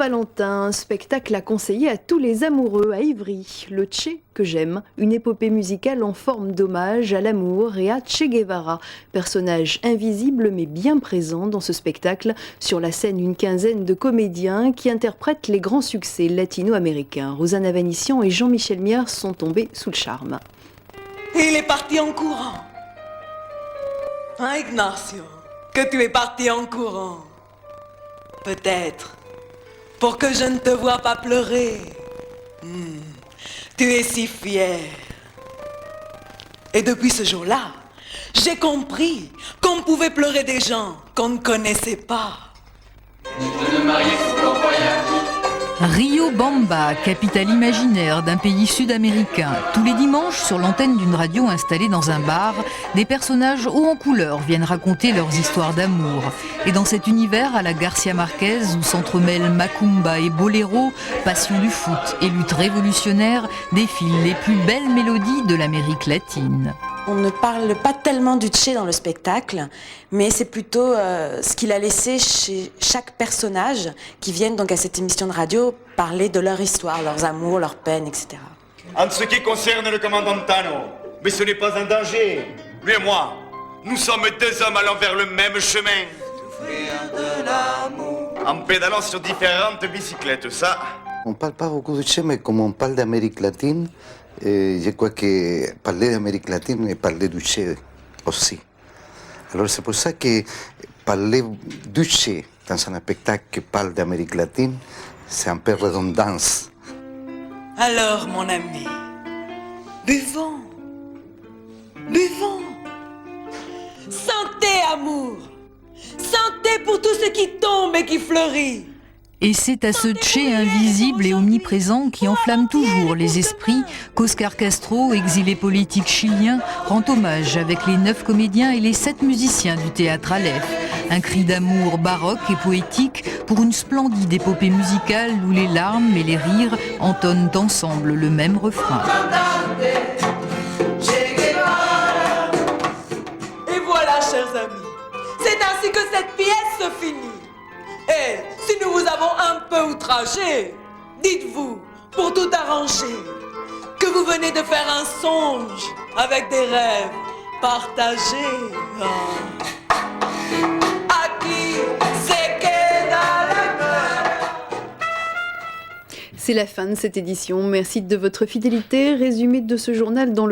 Saint-Valentin, un spectacle à conseiller à tous les amoureux à Ivry. Le Che que j'aime, une épopée musicale en forme d'hommage à l'amour et à Che Guevara. Personnage invisible mais bien présent dans ce spectacle. Sur la scène, une quinzaine de comédiens qui interprètent les grands succès latino-américains. Rosanna Vannissian et Jean-Michel Miers sont tombés sous le charme. Et il est parti en courant. Hein, Ignacio, que tu es parti en courant. Peut-être pour que je ne te vois pas pleurer. Tu es si fier. Et depuis ce jour-là, j'ai compris qu'on pouvait pleurer des gens qu'on ne connaissait pas. Riobamba, capitale imaginaire d'un pays sud-américain. Tous les dimanches, sur l'antenne d'une radio installée dans un bar, des personnages hauts en couleur viennent raconter leurs histoires d'amour. Et dans cet univers à la Garcia Marquez, où s'entremêlent macumba et boléro, passion du foot et lutte révolutionnaire, défilent les plus belles mélodies de l'Amérique latine. On ne parle pas tellement du Che dans le spectacle, mais c'est plutôt ce qu'il a laissé chez chaque personnage qui viennent donc à cette émission de radio parler de leur histoire, leurs amours, leurs peines, etc. En ce qui concerne le commandant Tano, mais ce n'est pas un danger. Lui et moi, nous sommes deux hommes allant vers le même chemin. En pédalant sur différentes bicyclettes, ça. On ne parle pas beaucoup du Che, mais comme on parle d'Amérique latine, je crois que parler d'Amérique latine et parler du Che aussi. Alors c'est pour ça que parler du Che dans un spectacle qui parle d'Amérique latine, c'est un peu redondance. Alors, mon ami, buvons, buvons. Santé, amour. Santé pour tout ce qui tombe et qui fleurit. Et c'est à ce Che invisible et omniprésent qui enflamme toujours les esprits qu'Oscar Castro, exilé politique chilien, rend hommage avec les 9 comédiens et les 7 musiciens du théâtre Aleph. Un cri d'amour baroque et poétique pour une splendide épopée musicale où les larmes et les rires entonnent ensemble le même refrain. Et voilà, chers amis, c'est ainsi que cette pièce se finit. Et si nous vous avons un peu outragé, dites-vous, pour tout arranger, que vous venez de faire un songe avec des rêves partagés. Aquí se queda la mer. C'est la fin de cette édition. Merci de votre fidélité. Résumé de ce journal dans le